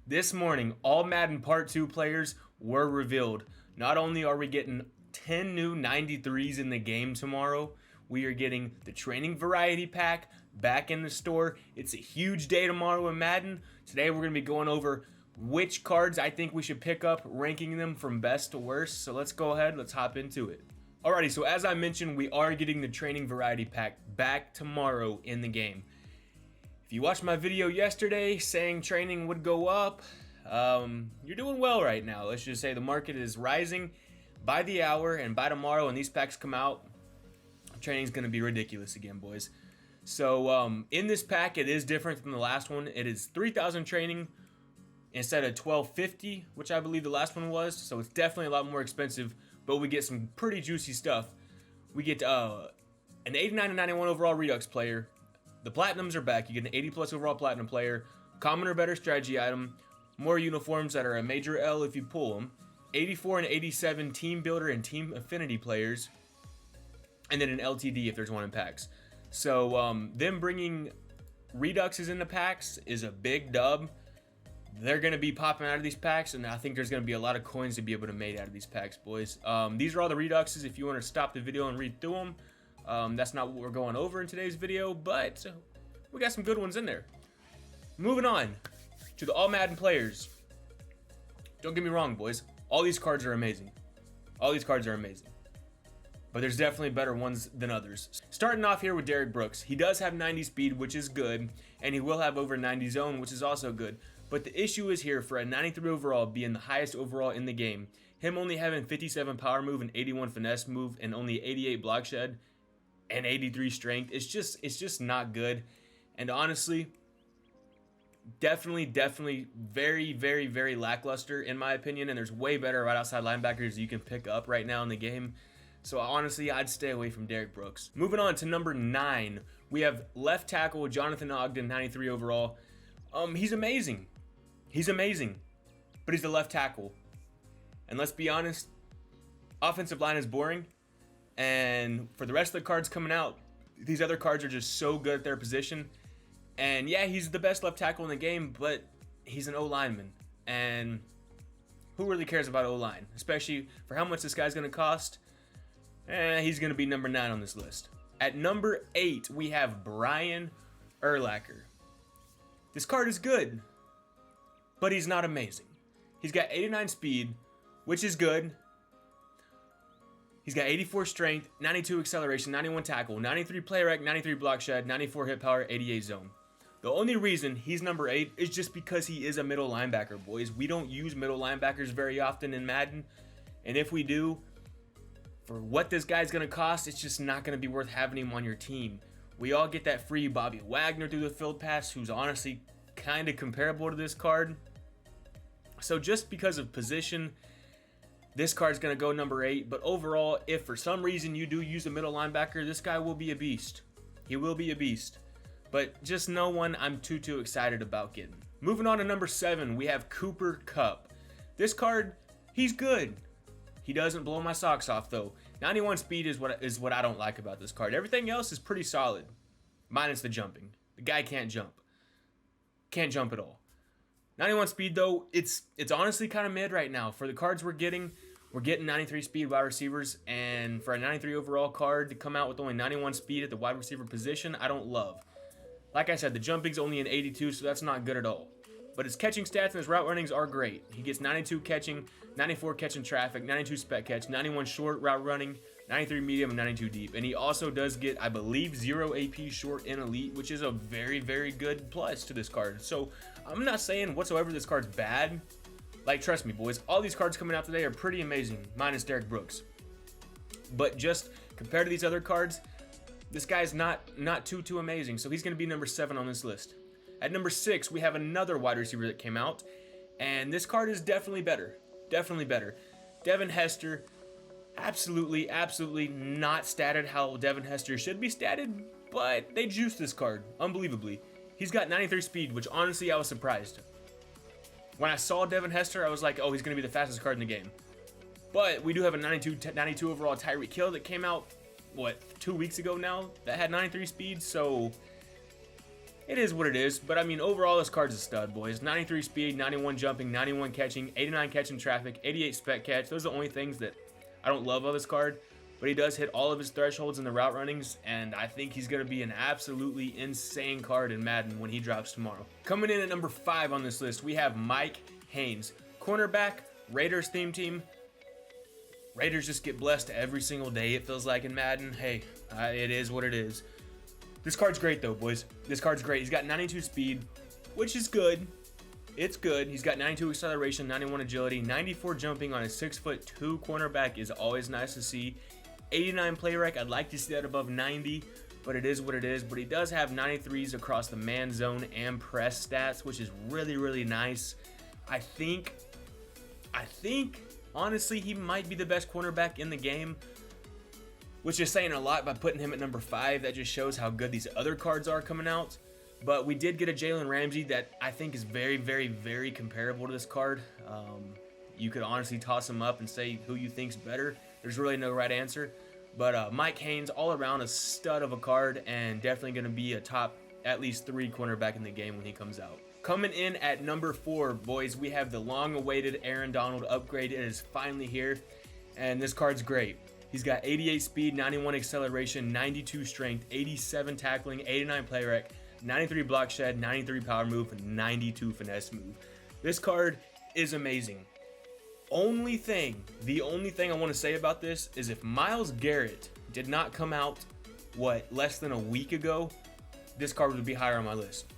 This morning, All-Madden Part 2 players were revealed. Not only are we getting 10 new 93s in the game tomorrow, we are getting the training variety pack back in the store. It's a huge day tomorrow in Madden. Today we're going to be going over which cards I think we should pick up, ranking them from best to worst. So let's go ahead, let's hop into it. Alrighty, so as I mentioned, we are getting the training variety pack back tomorrow in the game. If you watched my video yesterday saying training would go up, you're doing well right now. Let's just say the market is rising by the hour, and by tomorrow when these packs come out, training's going to be ridiculous again, boys. So in this pack, it is different from the last one. It is 3,000 training instead of 1,250, which I believe the last one was. So it's definitely a lot more expensive, but we get some pretty juicy stuff. We get an 89 and 91 overall Redux player. The Platinums are back. You get an 80 plus overall Platinum player, common or better strategy item, more uniforms that are a major L if you pull them, 84 and 87 team builder and team affinity players, and then an LTD if there's one in packs. So them bringing Reduxes into packs is a big dub. They're going to be popping out of these packs, and I think there's going to be a lot of coins to be able to make out of these packs, boys. These are all the Reduxes. If you want to stop the video and read through them, that's not what we're going over in today's video, but we got some good ones in there. Moving on to the All-Madden players. Don't get me wrong, boys. All these cards are amazing. All these cards are amazing. But there's definitely better ones than others. Starting off here with Derrick Brooks. He does have 90 speed, which is good, and he will have over 90 zone, which is also good. But the issue is here for a 93 overall being the highest overall in the game, him only having 57 power move and 81 finesse move and only 88 block shed and 83 strength, it's just not good. And honestly, definitely very lackluster in my opinion, and there's way better right outside linebackers you can pick up right now in the game. So honestly, I'd stay away from Derrick Brooks. Moving on to number 9, we have left tackle Jonathan Ogden, 93 overall. He's amazing. He's amazing, but he's the left tackle. And let's be honest, offensive line is boring. And for the rest of the cards coming out, these other cards are just so good at their position. And yeah, he's the best left tackle in the game, but he's an O-lineman. And who really cares about O-line? Especially for how much this guy's going to cost. He's going to be number 9 on this list. At number 8, we have Brian Urlacher. This card is good, but he's not amazing. He's got 89 speed, which is good. He's got 84 strength, 92 acceleration, 91 tackle, 93 play rec, 93 block shed, 94 hit power, 88 zone. The only reason he's number 8 is just because he is a middle linebacker, boys. We don't use middle linebackers very often in Madden, and if we do, for what this guy's going to cost, it's just not going to be worth having him on your team. We all get that free Bobby Wagner through the field pass, who's honestly kind of comparable to this card. So just because of position, this card's going to go number 8, but overall, if for some reason you do use a middle linebacker, this guy will be a beast. He will be a beast. But just no one I'm too excited about getting. Moving on to number 7, we have Cooper Kupp. This card, he's good. He doesn't blow my socks off though. 91 speed is what I don't like about this card. Everything else is pretty solid, minus the jumping. The guy can't jump. Can't jump at all. 91 speed though, it's honestly kind of mid right now. For the cards we're getting 93 speed wide receivers, and for a 93 overall card to come out with only 91 speed at the wide receiver position, I don't love. Like I said, the jumping's only an 82, so that's not good at all. But his catching stats and his route runnings are great. He gets 92 catching, 94 catching traffic, 92 spec catch, 91 short route running, 93 medium, and 92 deep. And he also does get, I believe, 0 AP short in elite, which is a very good plus to this card. So I'm not saying whatsoever this card's bad. Like, trust me, boys, all these cards coming out today are pretty amazing, minus Derrick Brooks. But just compared to these other cards, this guy's not too amazing. So he's going to be number 7 on this list. At number 6, we have another wide receiver that came out, and this card is definitely better. Definitely better. Devin Hester, absolutely not statted how Devin Hester should be statted, but they juiced this card, unbelievably. He's got 93 speed, which honestly I was surprised. When I saw Devin Hester, I was like, oh, he's going to be the fastest card in the game. But we do have a 92 overall Tyreek Hill that came out, 2 weeks ago now, that had 93 speed, so it is what it is. But I mean, overall, this card's a stud, boys. 93 speed, 91 jumping, 91 catching, 89 catching traffic, 88 spec catch. Those are the only things that I don't love on this card. But he does hit all of his thresholds in the route runnings, and I think he's going to be an absolutely insane card in Madden when he drops tomorrow. Coming in at number 5 on this list, we have Mike Haynes. Cornerback, Raiders theme team. Raiders just get blessed every single day, it feels like, in Madden. Hey, it is what it is. This card's great, though, boys. This card's great. He's got 92 speed, which is good. It's good. He's got 92 acceleration, 91 agility, 94 jumping on a 6'2" cornerback is always nice to see. 89 play rec, I'd like to see that above 90, but it is what it is. But he does have 93s across the man, zone, and press stats, which is really, really nice. I think, honestly, he might be the best cornerback in the game, which is saying a lot by putting him at number 5. That just shows how good these other cards are coming out. But we did get a Jalen Ramsey that I think is very, very, very comparable to this card. You could honestly toss him up and say who you think's better. There's really no right answer. But Mike Haynes, all around a stud of a card, and definitely going to be a top at least 3 cornerback in the game when he comes out. Coming in at number 4, boys, we have the long-awaited Aaron Donald upgrade. It is finally here, and this card's great. He's got 88 speed, 91 acceleration, 92 strength, 87 tackling, 89 play rec, 93 block shed, 93 power move, and 92 finesse move. This card is amazing. The only thing I want to say about this is if Myles Garrett did not come out, less than a week ago, this card would be higher on my list.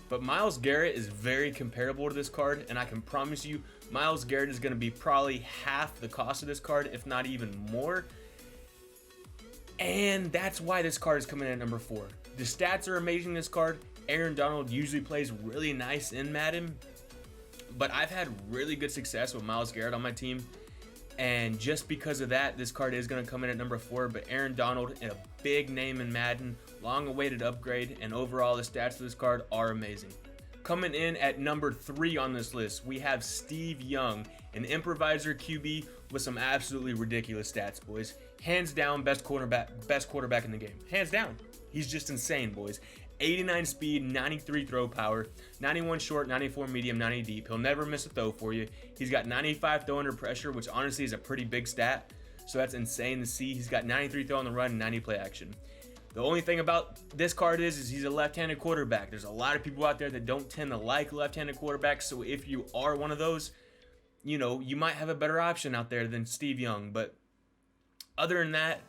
But Myles Garrett is very comparable to this card, and I can promise you Myles Garrett is going to be probably half the cost of this card, if not even more. And that's why this card is coming in at number 4. The stats are amazing in this card. Aaron Donald usually plays really nice in Madden, but I've had really good success with Myles Garrett on my team, and just because of that, this card is going to come in at number 4. But Aaron Donald, a big name in Madden, long-awaited upgrade, and overall the stats of this card are amazing. Coming in at number 3 on this list, we have Steve Young, an improviser QB with some absolutely ridiculous stats, boys. Hands down, best quarterback in the game. Hands down. He's just insane, boys. 89 speed, 93 throw power, 91 short, 94 medium, 90 deep. He'll never miss a throw for you. He's got 95 throw under pressure, which honestly is a pretty big stat. So that's insane to see. He's got 93 throw on the run and 90 play action. The only thing about this card is he's a left-handed quarterback. There's a lot of people out there that don't tend to like left-handed quarterbacks. So if you are one of those, you might have a better option out there than Steve Young. But other than that,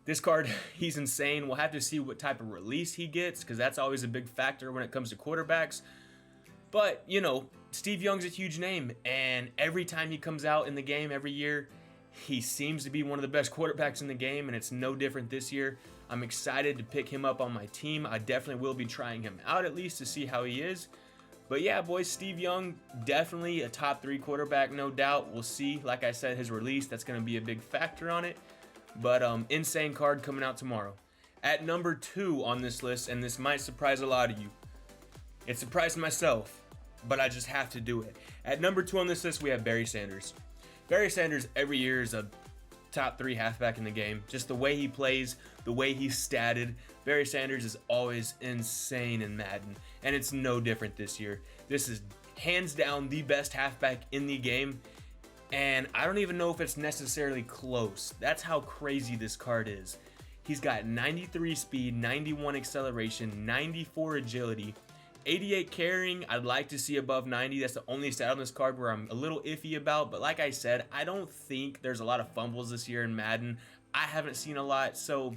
this card, he's insane. We'll have to see what type of release he gets, because that's always a big factor when it comes to quarterbacks. But, Steve Young's a huge name, and every time he comes out in the game every year, he seems to be one of the best quarterbacks in the game, and it's no different this year. I'm excited to pick him up on my team. I definitely will be trying him out at least to see how he is. But yeah, boys, Steve Young, definitely a top 3 quarterback, no doubt. We'll see. Like I said, his release, that's going to be a big factor on it. But insane card coming out tomorrow. At number 2 on this list, and this might surprise a lot of you. It surprised myself, but I just have to do it. At number 2 on this list, we have Barry Sanders. Barry Sanders every year is a top 3 halfback in the game. Just the way he plays, the way he's statted. Barry Sanders is always insane in Madden, and it's no different this year. This is hands down the best halfback in the game. And I don't even know if it's necessarily close. That's how crazy this card is. He's got 93 speed, 91 acceleration, 94 agility, 88 carrying. I'd like to see above 90. That's the only stat on this card where I'm a little iffy about. But like I said, I don't think there's a lot of fumbles this year in Madden. I haven't seen a lot, so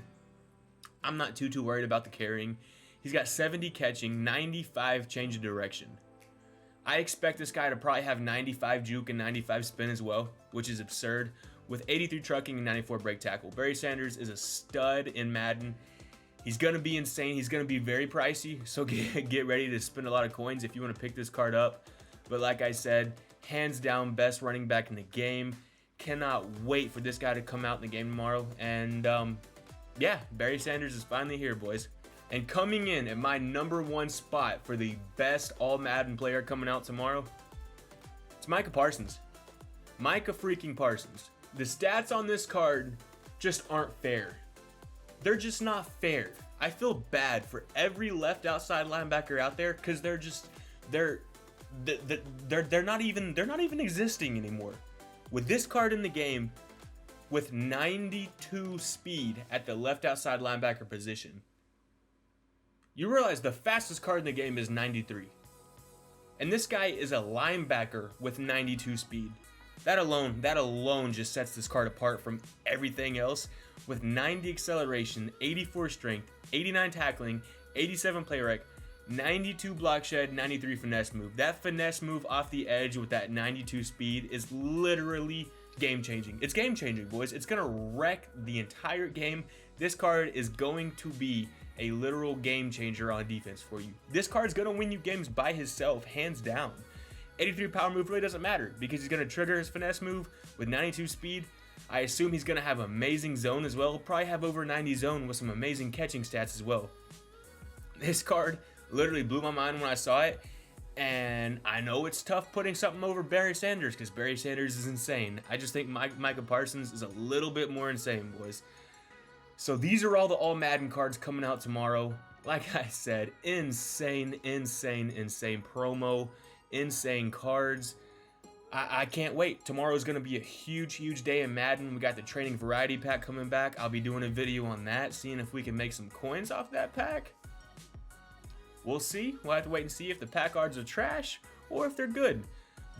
I'm not too worried about the carrying. He's got 70 catching, 95 change of direction. I expect this guy to probably have 95 juke and 95 spin as well, which is absurd, with 83 trucking and 94 break tackle. Barry Sanders is a stud in Madden. He's going to be insane. He's going to be very pricey, so get ready to spend a lot of coins if you want to pick this card up. But like I said, hands down, best running back in the game. Cannot wait for this guy to come out in the game tomorrow. And yeah, Barry Sanders is finally here, boys. And coming in at my number 1 spot for the best All-Madden player coming out tomorrow, it's Micah Parsons. Micah freaking Parsons. The stats on this card just aren't fair. They're just not fair. I feel bad for every left outside linebacker out there because they're not even existing anymore. With this card in the game, with 92 speed at the left outside linebacker position, you realize the fastest card in the game is 93. And this guy is a linebacker with 92 speed. That alone just sets this card apart from everything else. With 90 acceleration, 84 strength, 89 tackling, 87 play rec, 92 block shed, 93 finesse move. That finesse move off the edge with that 92 speed is literally game changing. It's game changing, boys. It's gonna wreck the entire game. This card is going to be a literal game changer on defense for you. This card's gonna win you games by himself, hands down. 83 power move really doesn't matter because he's gonna trigger his finesse move with 92 speed. I assume he's gonna have amazing zone as well. Probably have over 90 zone with some amazing catching stats as well. This card literally blew my mind when I saw it. And I know it's tough putting something over Barry Sanders because Barry Sanders is insane. I just think Micah Parsons is a little bit more insane, boys. So these are all the All-Madden cards coming out tomorrow. Like I said, insane promo, insane cards. I can't wait. Tomorrow's going to be a huge day in Madden. We got the training variety pack coming back. I'll be doing a video on that, seeing if we can make some coins off that pack. We'll see. We'll have to wait and see if the pack cards are trash or if they're good.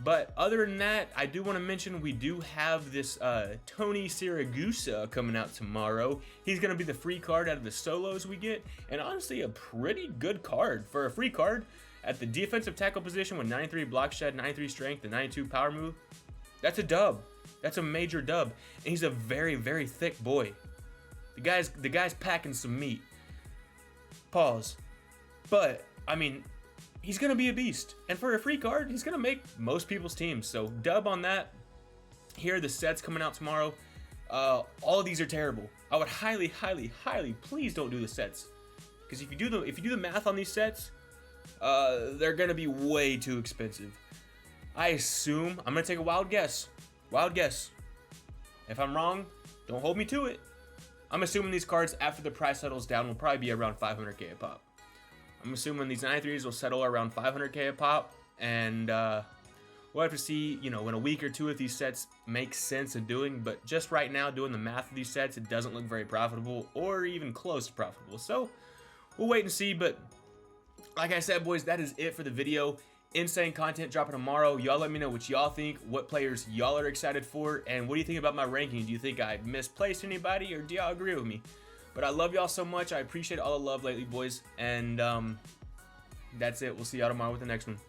But other than that, I do want to mention we do have this Tony Siragusa coming out tomorrow. He's going to be the free card out of the solos we get. And honestly, a pretty good card for a free card at the defensive tackle position with 93 block shed, 93 strength, and 92 power move. That's a dub. That's a major dub. And he's a very thick boy. The guy's packing some meat. Pause. But, I mean, he's going to be a beast. And for a free card, he's going to make most people's teams. So, dub on that. Here are the sets coming out tomorrow. All of these are terrible. I would highly, please don't do the sets. Because if you do the math on these sets, they're going to be way too expensive. I assume, I'm going to take a wild guess. If I'm wrong, don't hold me to it. I'm assuming these cards, after the price settles down, will probably be around 500k a pop. I'm assuming these 93s will settle around 500k a pop, and we'll have to see, in a week or two if these sets make sense of doing, but just right now, doing the math of these sets, it doesn't look very profitable, or even close to profitable, so we'll wait and see. But like I said, boys, that is it for the video. Insane content dropping tomorrow. Y'all let me know what y'all think, what players y'all are excited for, and what do you think about my ranking? Do you think I misplaced anybody, or do y'all agree with me? But I love y'all so much. I appreciate all the love lately, boys. And that's it. We'll see y'all tomorrow with the next one.